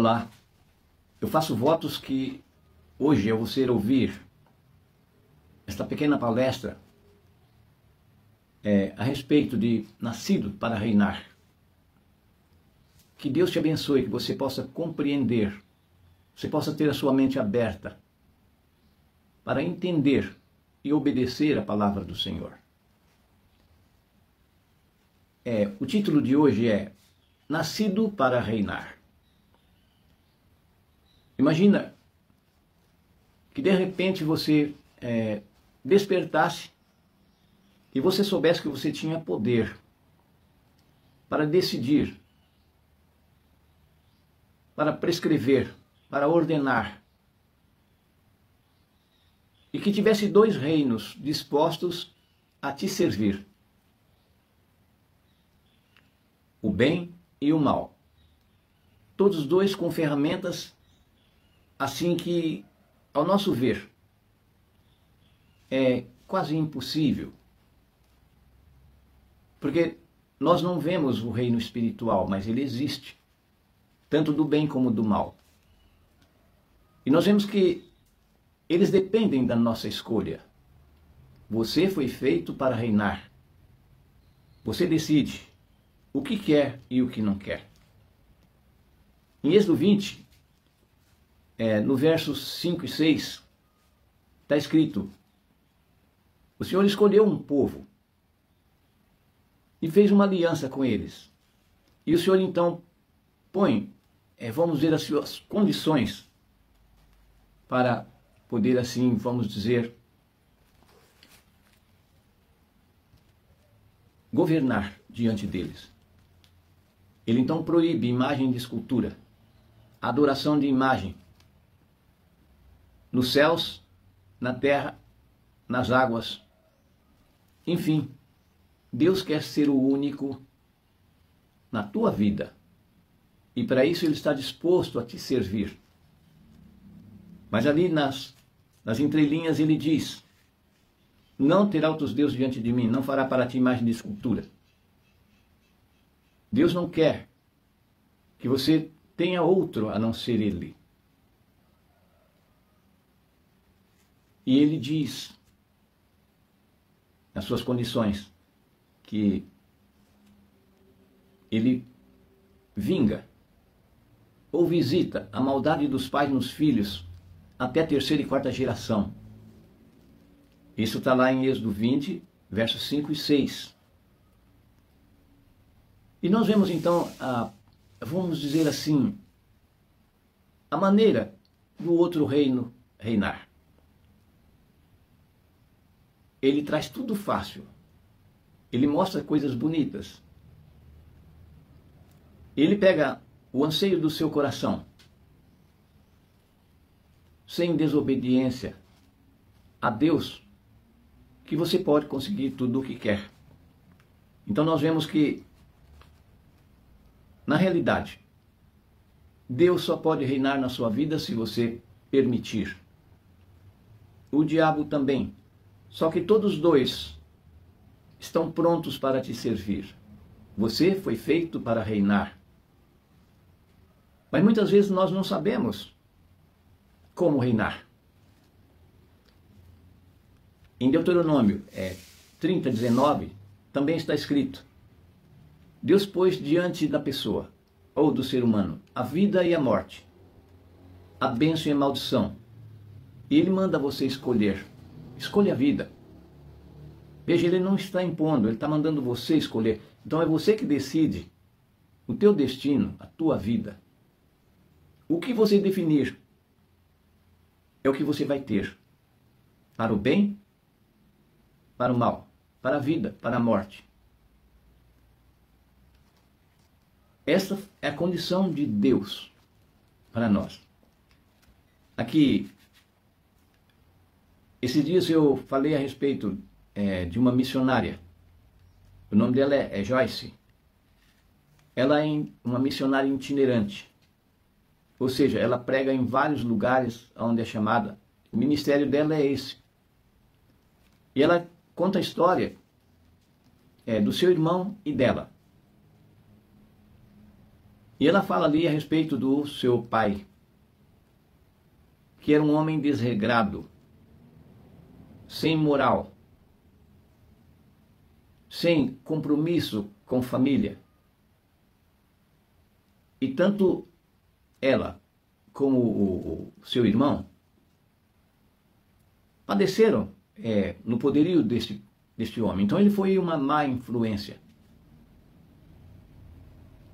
Olá, eu faço votos que hoje, ao você ouvir esta pequena palestra a respeito de nascido para reinar, que Deus te abençoe, que você possa compreender, você possa ter a sua mente aberta para entender e obedecer a palavra do Senhor. O título de hoje é Nascido para Reinar. Imagina que de repente você despertasse e você soubesse que você tinha poder para decidir, para prescrever, para ordenar, e que tivesse dois reinos dispostos a te servir, o bem e o mal, todos dois com ferramentas assim que, ao nosso ver, é quase impossível, porque nós não vemos o reino espiritual, mas ele existe, tanto do bem como do mal. E nós vemos que eles dependem da nossa escolha. Você foi feito para reinar. Você decide o que quer e o que não quer. Em Êxodo 20, no versos 5 e 6, está escrito: o Senhor escolheu um povo e fez uma aliança com eles. E o Senhor então põe, vamos ver, as suas condições para poder assim, vamos dizer, governar diante deles. Ele então proíbe imagem de escultura, adoração de imagem, nos céus, na terra, nas águas. Enfim, Deus quer ser o único na tua vida. E para isso Ele está disposto a te servir. Mas ali nas entrelinhas Ele diz: não terá outros deuses diante de mim, não fará para ti imagem de escultura. Deus não quer que você tenha outro a não ser Ele. E Ele diz, nas suas condições, que Ele vinga ou visita a maldade dos pais nos filhos até a terceira e quarta geração. Isso está lá em Êxodo 20, versos 5 e 6. E nós vemos então, vamos dizer assim, a maneira do outro reino reinar. Ele traz tudo fácil. Ele mostra coisas bonitas. Ele pega o anseio do seu coração, sem desobediência a Deus, que você pode conseguir tudo o que quer. Então nós vemos que, na realidade, Deus só pode reinar na sua vida se você permitir. O diabo também. Só que todos dois estão prontos para te servir. Você foi feito para reinar. Mas muitas vezes nós não sabemos como reinar. Em Deuteronômio 30, 19, também está escrito: Deus pôs diante da pessoa, ou do ser humano, a vida e a morte, a bênção e a maldição. E Ele manda você escolher. Escolha a vida. Veja, Ele não está impondo, Ele está mandando você escolher. Então é você que decide o teu destino, a tua vida. O que você definir é o que você vai ter. Para o bem, para o mal, para a vida, para a morte. Essa é a condição de Deus para nós. Aqui, esses dias eu falei a respeito de uma missionária. O nome dela é Joyce. Ela é uma missionária itinerante. Ou seja, ela prega em vários lugares onde é chamada. O ministério dela é esse. E ela conta a história do seu irmão e dela. E ela fala ali a respeito do seu pai, que era um homem desregrado, sem moral, sem compromisso com família. E tanto ela como o seu irmão padeceram no poderio deste homem. Então ele foi uma má influência.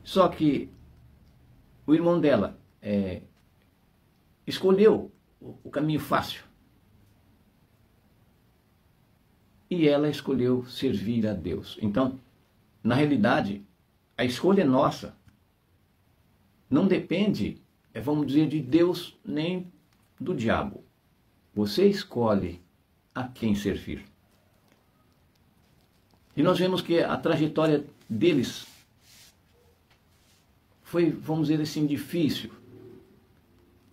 Só que o irmão dela escolheu o caminho fácil. E ela escolheu servir a Deus. Então, na realidade, a escolha é nossa. Não depende, vamos dizer, de Deus nem do diabo. Você escolhe a quem servir. E nós vemos que a trajetória deles foi, vamos dizer assim, difícil.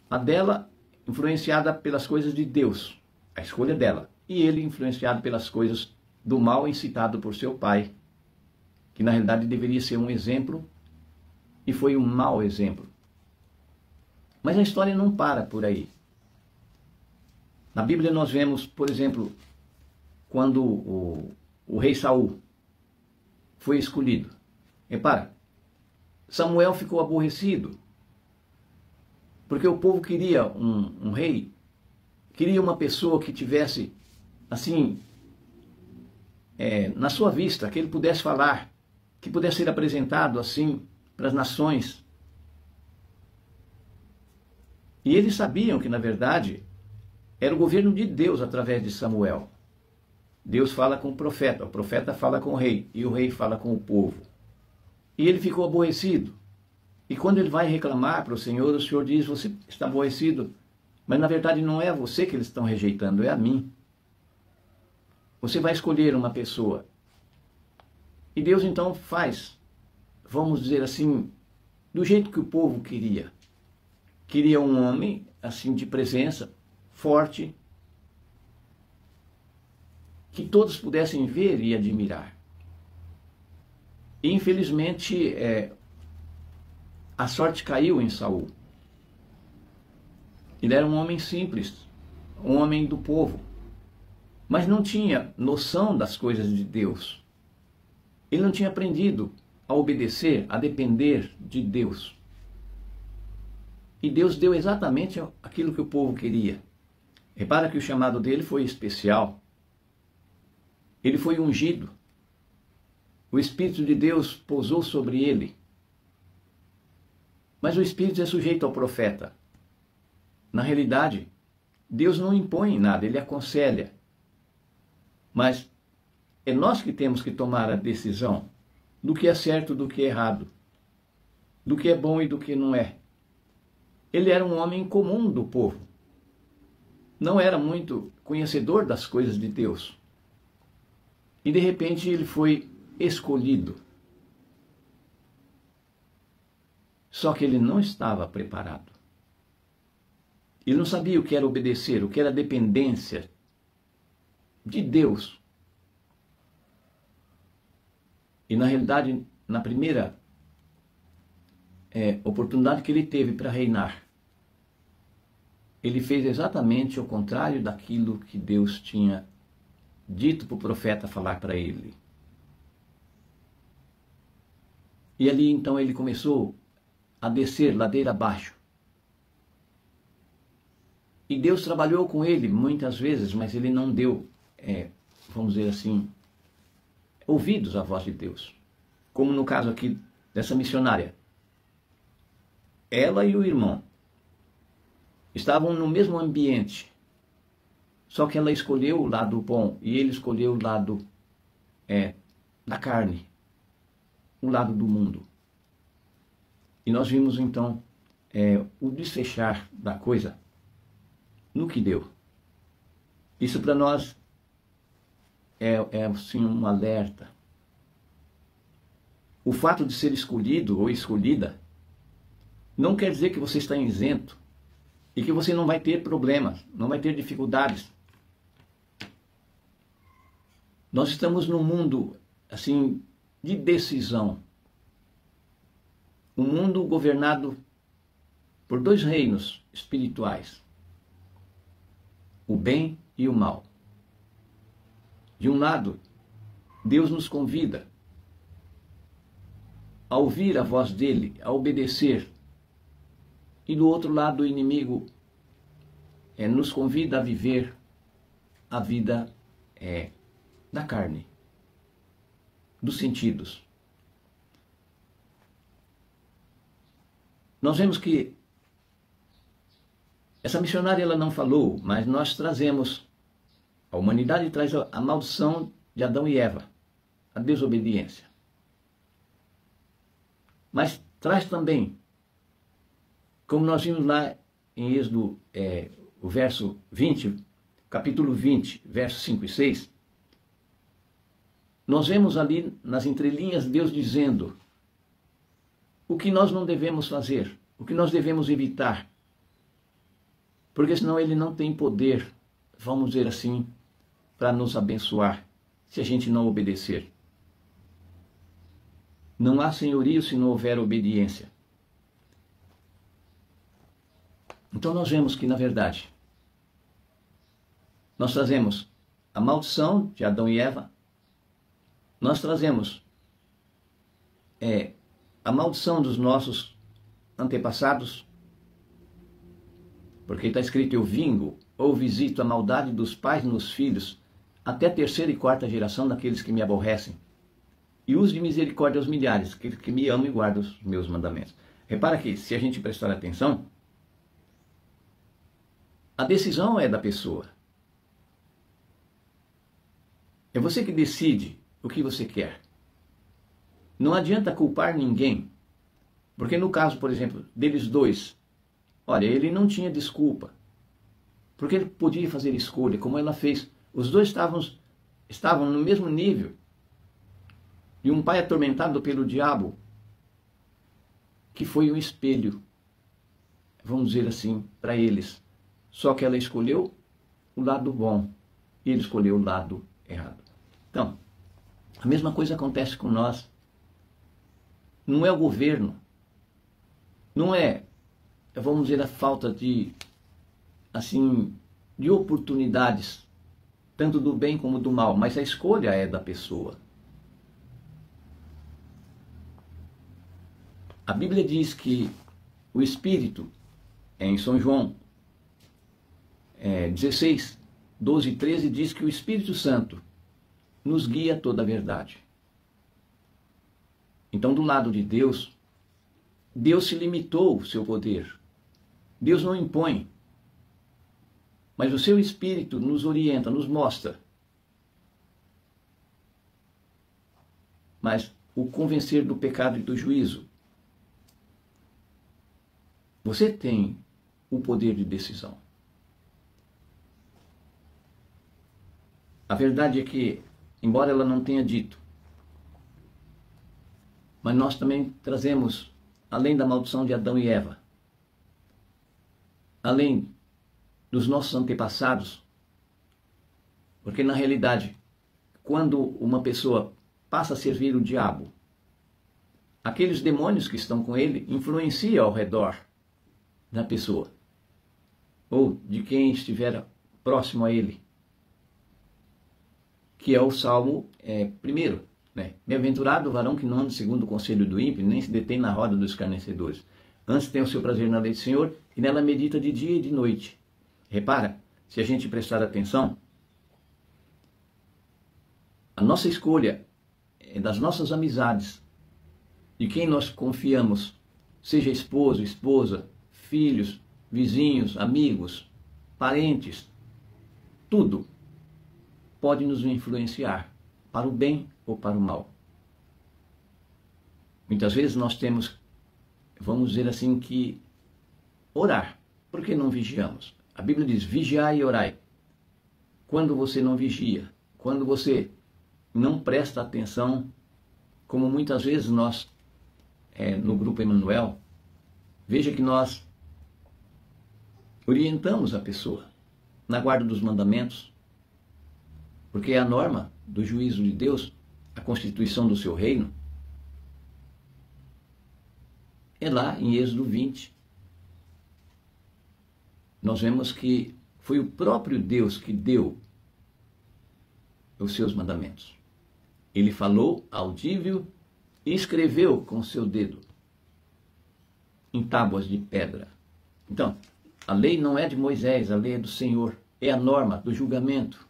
A dela, influenciada pelas coisas de Deus, a escolha dela. E ele, influenciado pelas coisas do mal, incitado por seu pai, que na realidade deveria ser um exemplo, e foi um mau exemplo. Mas a história não para por aí. Na Bíblia nós vemos, por exemplo, quando o rei Saul foi escolhido. Repara, Samuel ficou aborrecido, porque o povo queria um rei, queria uma pessoa que tivesse, assim, na sua vista, que ele pudesse falar, que pudesse ser apresentado assim para as nações. E eles sabiam que, na verdade, era o governo de Deus através de Samuel. Deus fala com o profeta fala com o rei, e o rei fala com o povo. E ele ficou aborrecido. E quando ele vai reclamar para o Senhor diz, você está aborrecido, mas na verdade não é a você que eles estão rejeitando, é a mim. Você vai escolher uma pessoa. E Deus então faz, vamos dizer assim, do jeito que o povo queria. Queria um homem, assim, de presença, forte, que todos pudessem ver e admirar. E, infelizmente, a sorte caiu em Saul. Ele era um homem simples, um homem do povo, mas não tinha noção das coisas de Deus. Ele não tinha aprendido a obedecer, a depender de Deus. E Deus deu exatamente aquilo que o povo queria. Repara que o chamado dele foi especial. Ele foi ungido. O Espírito de Deus pousou sobre ele. Mas o Espírito é sujeito ao profeta. Na realidade, Deus não impõe nada, ele aconselha. Mas é nós que temos que tomar a decisão do que é certo, do que é errado, do que é bom e do que não é. Ele era um homem comum do povo. Não era muito conhecedor das coisas de Deus. E de repente ele foi escolhido. Só que ele não estava preparado. Ele não sabia o que era obedecer, o que era dependência de Deus. E na realidade, na primeira oportunidade que ele teve para reinar, ele fez exatamente o contrário daquilo que Deus tinha dito para o profeta falar para ele. E ali então ele começou a descer ladeira abaixo. E Deus trabalhou com ele muitas vezes, mas ele não deu, vamos dizer assim, ouvidos à voz de Deus. Como no caso aqui dessa missionária. Ela e o irmão estavam no mesmo ambiente, só que ela escolheu o lado bom e ele escolheu o lado da carne, o lado do mundo. E nós vimos então o desfechar da coisa no que deu. Isso para nós é assim, um alerta. O fato de ser escolhido ou escolhida não quer dizer que você está isento e que você não vai ter problemas, não vai ter dificuldades. Nós estamos num mundo assim de decisão, um mundo governado por dois reinos espirituais, o bem e o mal. De um lado, Deus nos convida a ouvir a voz dele, a obedecer. E do outro lado, o inimigo nos convida a viver a vida da carne, dos sentidos. Nós vemos que essa missionária ela não falou, mas nós trazemos, a humanidade traz a maldição de Adão e Eva, a desobediência. Mas traz também, como nós vimos lá em Êxodo, o verso 20, capítulo 20, versos 5 e 6, nós vemos ali nas entrelinhas Deus dizendo o que nós não devemos fazer, o que nós devemos evitar, porque senão ele não tem poder, vamos dizer assim, para nos abençoar, se a gente não obedecer. Não há senhorio se não houver obediência. Então nós vemos que, na verdade, nós trazemos a maldição de Adão e Eva, nós trazemos a maldição dos nossos antepassados, porque está escrito: eu vingo ou visito a maldade dos pais nos filhos, até a terceira e quarta geração daqueles que me aborrecem, e uso de misericórdia aos milhares, que me amam e guardam os meus mandamentos. Repara que, se a gente prestar atenção, a decisão é da pessoa. É você que decide o que você quer. Não adianta culpar ninguém, porque no caso, por exemplo, deles dois, olha, ele não tinha desculpa, porque ele podia fazer escolha, como ela fez. Os dois estavam no mesmo nível. E um pai atormentado pelo diabo, que foi um espelho, vamos dizer assim, para eles. Só que ela escolheu o lado bom e ele escolheu o lado errado. Então, a mesma coisa acontece com nós. Não é o governo, não é, vamos dizer, a falta de oportunidades, tanto do bem como do mal, mas a escolha é da pessoa. A Bíblia diz que o Espírito, em São João 16, 12 e 13, diz que o Espírito Santo nos guia a toda a verdade. Então, do lado de Deus, Deus se limitou o seu poder. Deus não impõe. Mas o seu Espírito nos orienta, nos mostra. Mas o convencer do pecado e do juízo. Você tem o poder de decisão. A verdade é que, embora ela não tenha dito, mas nós também trazemos, além da maldição de Adão e Eva, além dos nossos antepassados, porque na realidade, quando uma pessoa passa a servir o diabo, aqueles demônios que estão com ele influenciam ao redor da pessoa, ou de quem estiver próximo a ele, que é o Salmo 1, né? Bem-aventurado o varão que não anda segundo o conselho do ímpio, nem se detém na roda dos escarnecedores. Antes tem o seu prazer na lei do Senhor, e nela medita de dia e de noite. Repara, se a gente prestar atenção, a nossa escolha é das nossas amizades, de quem nós confiamos, seja esposo, esposa, filhos, vizinhos, amigos, parentes, tudo pode nos influenciar para o bem ou para o mal. Muitas vezes nós temos, vamos dizer assim, que orar. Por que não vigiamos? A Bíblia diz: vigiai e orai. Quando você não vigia, quando você não presta atenção, como muitas vezes nós, no Grupo Emanuel, veja que nós orientamos a pessoa na guarda dos mandamentos, porque é a norma do juízo de Deus, a constituição do seu reino. é lá em Êxodo 20. Nós vemos que foi o próprio Deus que deu os seus mandamentos. Ele falou audível e escreveu com o seu dedo em tábuas de pedra. Então, a lei não é de Moisés, a lei é do Senhor, é a norma do julgamento.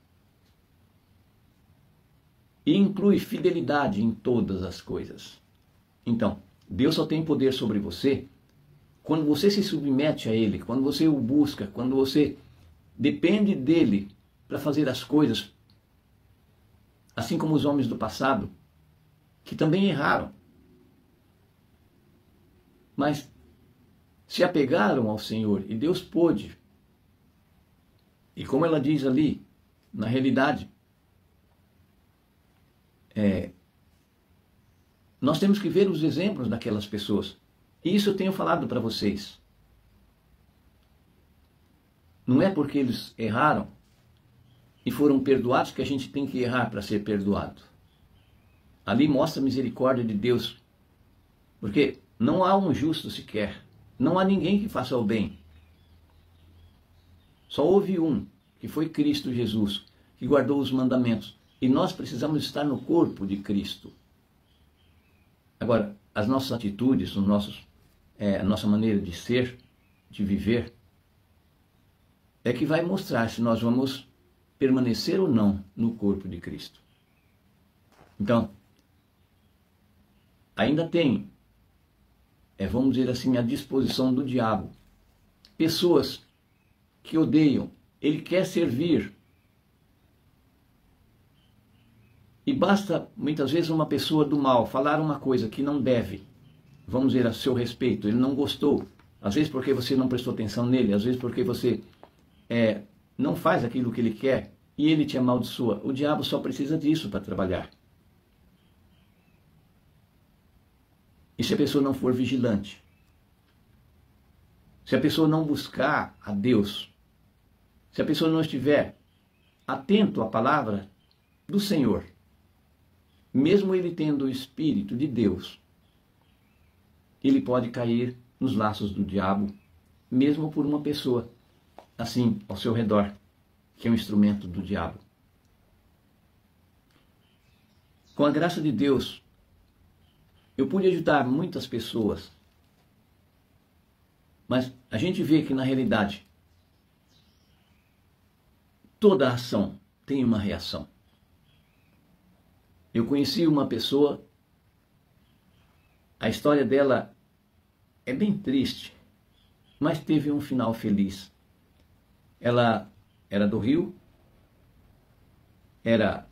E inclui fidelidade em todas as coisas. Então, Deus só tem poder sobre você quando você se submete a Ele, quando você o busca, quando você depende dEle para fazer as coisas, assim como os homens do passado, que também erraram, mas se apegaram ao Senhor e Deus pôde. E como ela diz ali, na realidade, nós temos que ver os exemplos daquelas pessoas. E isso eu tenho falado para vocês. Não é porque eles erraram e foram perdoados que a gente tem que errar para ser perdoado. Ali mostra a misericórdia de Deus. Porque não há um justo sequer. Não há ninguém que faça o bem. Só houve um, que foi Cristo Jesus, que guardou os mandamentos. E nós precisamos estar no corpo de Cristo. Agora, as nossas atitudes, a nossa maneira de ser, de viver, é que vai mostrar se nós vamos permanecer ou não no corpo de Cristo. Então, ainda tem, vamos dizer assim, a disposição do diabo. Pessoas que odeiam, ele quer servir. E basta, muitas vezes, uma pessoa do mal falar uma coisa que não deve, vamos dizer, a seu respeito, ele não gostou. Às vezes porque você não prestou atenção nele, às vezes porque você não faz aquilo que ele quer e ele te amaldiçoa. O diabo só precisa disso para trabalhar. E se a pessoa não for vigilante, se a pessoa não buscar a Deus, se a pessoa não estiver atento à palavra do Senhor, mesmo ele tendo o Espírito de Deus, ele pode cair nos laços do diabo, mesmo por uma pessoa assim ao seu redor, que é um instrumento do diabo. Com a graça de Deus, eu pude ajudar muitas pessoas, mas a gente vê que na realidade toda ação tem uma reação. Eu conheci uma pessoa, a história dela é bem triste, mas teve um final feliz. Ela era do Rio, era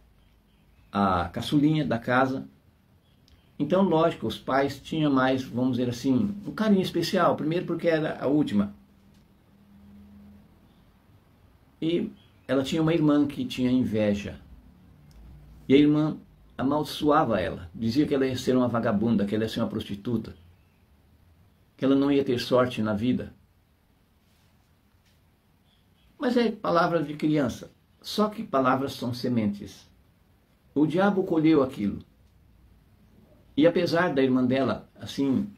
a caçulinha da casa. Então, lógico, os pais tinham mais, vamos dizer assim, um carinho especial. Primeiro porque era a última. E ela tinha uma irmã que tinha inveja. E a irmã amaldiçoava ela. Dizia que ela ia ser uma vagabunda, que ela ia ser uma prostituta. Que ela não ia ter sorte na vida. Mas é palavra de criança. Só que palavras são sementes. O diabo colheu aquilo. E apesar da irmã dela, assim,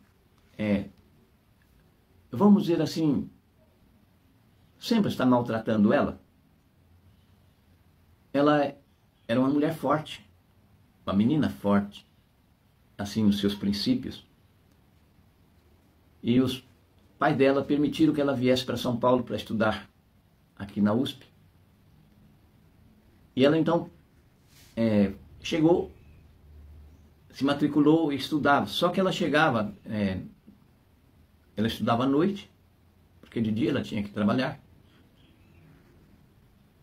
vamos dizer assim, sempre está maltratando ela, ela era uma mulher forte, uma menina forte, assim, nos seus princípios. E os pais dela permitiram que ela viesse para São Paulo para estudar aqui na USP. E ela então chegou, se matriculou e estudava. Só que ela chegava, ela estudava à noite, porque de dia ela tinha que trabalhar.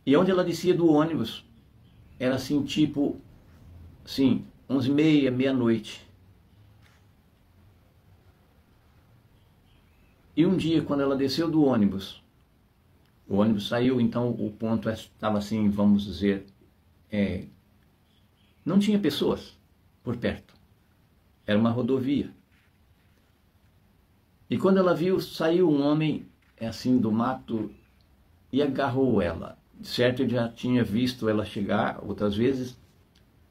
E onde ela descia do ônibus, era assim, tipo, assim, 11h30, meia-noite. E um dia, quando ela desceu do ônibus, o ônibus saiu, então o ponto estava assim, vamos dizer, não tinha pessoas por perto. Era uma rodovia. E quando ela viu, saiu um homem, assim, do mato e agarrou ela. De certo, ele já tinha visto ela chegar outras vezes,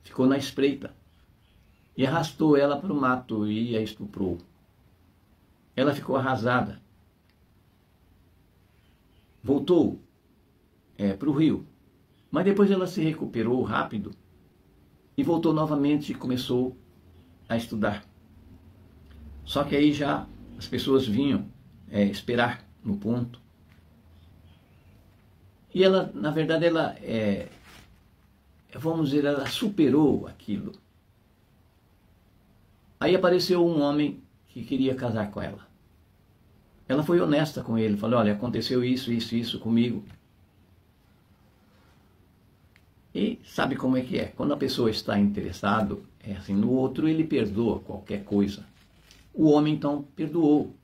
ficou na espreita e arrastou ela para o mato e a estuprou. ela ficou arrasada. Voltou para o Rio. Mas depois ela se recuperou rápido e voltou novamente e começou a estudar. Só que aí já as pessoas vinham esperar no ponto. E ela, na verdade, vamos dizer, ela superou aquilo. Aí apareceu um homem que queria casar com ela. Ela foi honesta com ele, falou, olha, aconteceu isso, isso, isso comigo. E sabe como é que é? Quando a pessoa está interessada assim, no outro, ele perdoa qualquer coisa. O homem, então, perdoou.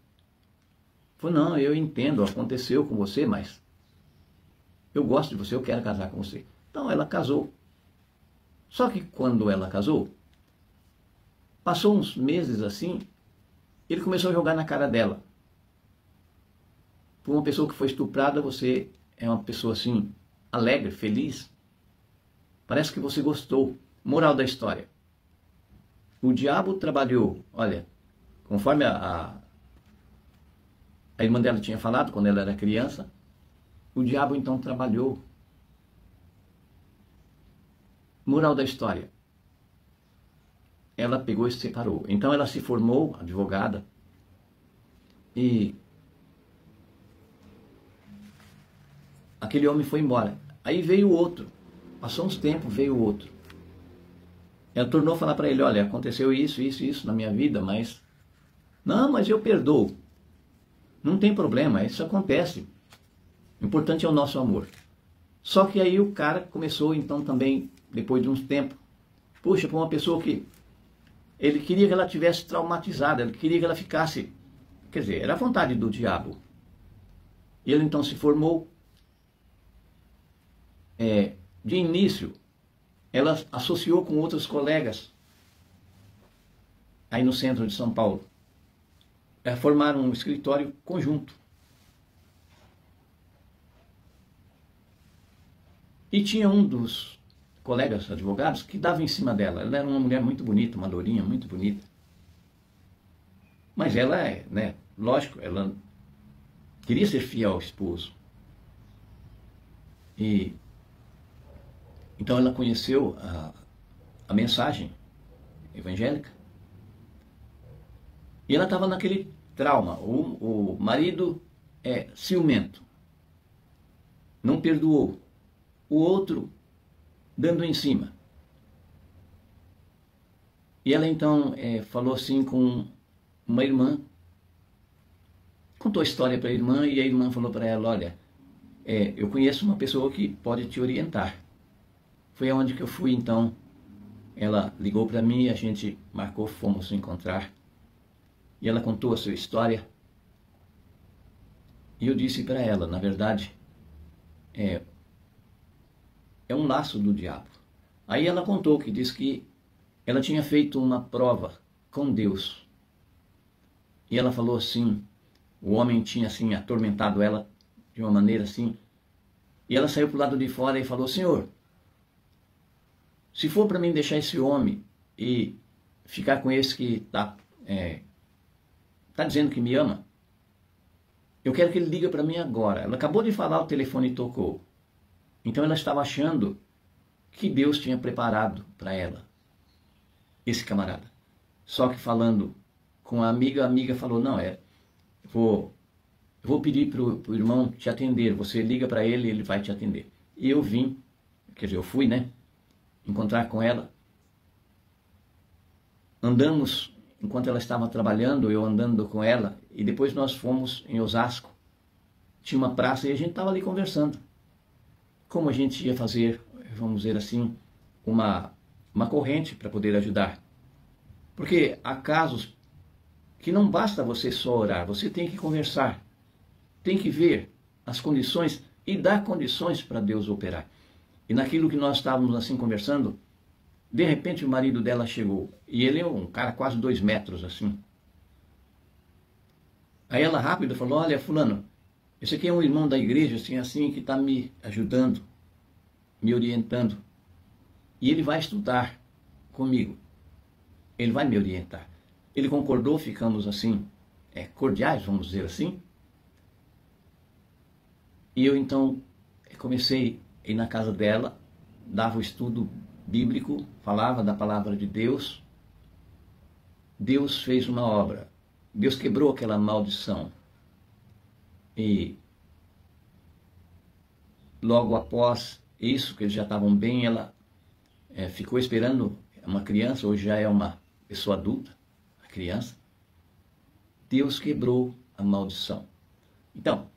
Falou, não, eu entendo, aconteceu com você, mas eu gosto de você, eu quero casar com você. Então, ela casou. Só que quando ela casou, passou uns meses assim, ele começou a jogar na cara dela. Por uma pessoa que foi estuprada, você é uma pessoa assim, alegre, feliz. Parece que você gostou. Moral da história. O diabo trabalhou, olha, conforme a irmã dela tinha falado quando ela era criança, o diabo então trabalhou. Moral da história. Ela pegou e se separou. Então ela se formou advogada e aquele homem foi embora. Aí veio o outro. Passou uns tempos, veio o outro. Ela tornou a falar para ele, olha, aconteceu isso, isso, isso na minha vida, mas... Não, mas eu perdoo. Não tem problema, isso acontece. O importante é o nosso amor. Só que aí o cara começou, então, também, depois de uns tempos, puxa, para uma pessoa que... Ele queria que ela tivesse traumatizada, ele queria que ela ficasse... Quer dizer, era a vontade do diabo. E ele, então, se formou. De início, ela associou com outros colegas aí no centro de São Paulo. Formaram um escritório conjunto. E tinha um dos colegas advogados que dava em cima dela. Ela era uma mulher muito bonita, uma lourinha muito bonita. Mas ela lógico, ela queria ser fiel ao esposo. Então ela conheceu a mensagem evangélica. E ela estava naquele trauma. O marido é ciumento. Não perdoou. O outro dando em cima. E ela então falou assim com uma irmã. Contou a história para a irmã e a irmã falou para ela, olha, eu conheço uma pessoa que pode te orientar. Foi aonde que eu fui, então, ela ligou para mim, a gente marcou, fomos se encontrar. E ela contou a sua história. E eu disse para ela, na verdade, é um laço do diabo. Aí ela contou que diz que ela tinha feito uma prova com Deus. E ela falou assim, o homem tinha assim atormentado ela de uma maneira assim. E ela saiu para o lado de fora e falou, Senhor, se for para mim deixar esse homem e ficar com esse que está dizendo que me ama, eu quero que ele ligue para mim agora. Ela acabou de falar, o telefone tocou. Então ela estava achando que Deus tinha preparado para ela esse camarada. Só que falando com a amiga falou, não, eu vou pedir para o irmão te atender, você liga para ele e ele vai te atender. E eu vim, quer dizer, eu fui, encontrar com ela. Andamos, enquanto ela estava trabalhando, eu andando com ela, e depois nós fomos em Osasco. Tinha uma praça e a gente estava ali conversando. Como a gente ia fazer, vamos dizer assim, uma corrente para poder ajudar. Porque há casos que não basta você só orar, você tem que conversar. Tem que ver as condições e dar condições para Deus operar. E naquilo que nós estávamos assim conversando, de repente o marido dela chegou. E ele é um cara quase 2 metros assim. Aí ela rápido falou, olha fulano, esse aqui é um irmão da igreja assim que está me ajudando, me orientando. E ele vai estudar comigo. Ele vai me orientar. Ele concordou, ficamos assim, cordiais, vamos dizer assim. E eu então comecei a ir na casa dela, dava o estudo bíblico, falava da palavra de Deus. Deus fez uma obra. Deus quebrou aquela maldição. E logo após isso, que eles já estavam bem, ela ficou esperando uma criança, hoje já é uma pessoa adulta, a criança. Deus quebrou a maldição. Então,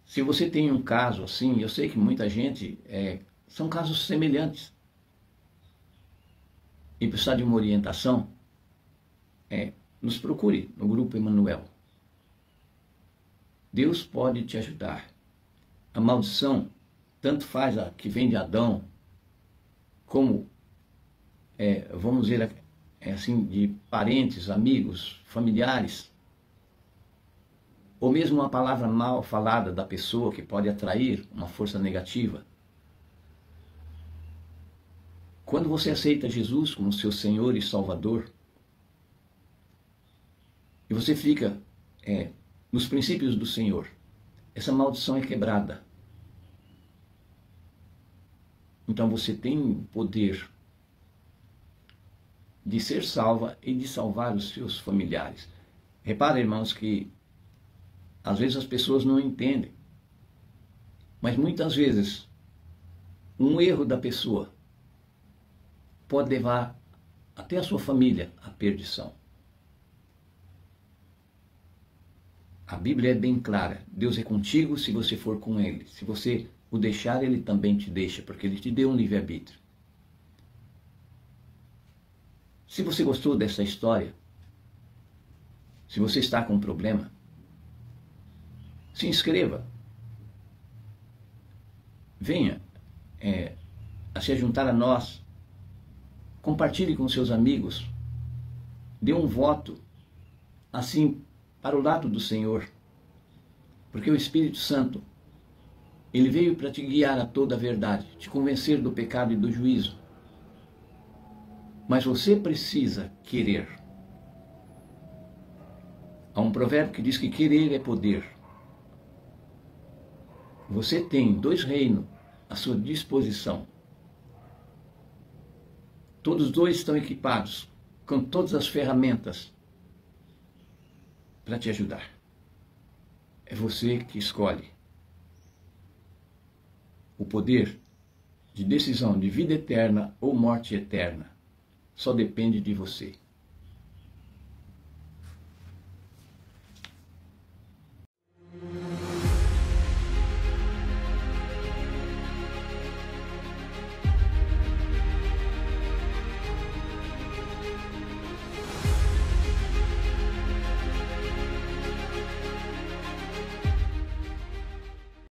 se você tem um caso assim, eu sei que muita gente, são casos semelhantes, e precisar de uma orientação, nos procure no Grupo Emanuel. Deus pode te ajudar. A maldição, tanto faz a que vem de Adão, como, vamos dizer assim, de parentes, amigos, familiares, ou mesmo uma palavra mal falada da pessoa que pode atrair uma força negativa. Quando você aceita Jesus como seu Senhor e Salvador, e você fica nos princípios do Senhor, essa maldição é quebrada. Então você tem o poder de ser salva e de salvar os seus familiares. Repara, irmãos, que às vezes as pessoas não entendem, mas muitas vezes um erro da pessoa pode levar até a sua família à perdição. A Bíblia é bem clara. Deus é contigo se você for com Ele. Se você o deixar, Ele também te deixa, porque Ele te deu um livre-arbítrio. Se você gostou dessa história, se você está com um problema, se inscreva. Venha a se juntar a nós. Compartilhe com seus amigos. Dê um voto, assim, para o lado do Senhor. Porque o Espírito Santo, ele veio para te guiar a toda a verdade, te convencer do pecado e do juízo. Mas você precisa querer. Há um provérbio que diz que querer é poder. Você tem 2 reinos à sua disposição. Todos 2 estão equipados com todas as ferramentas para te ajudar. É você que escolhe. O poder de decisão de vida eterna ou morte eterna só depende de você.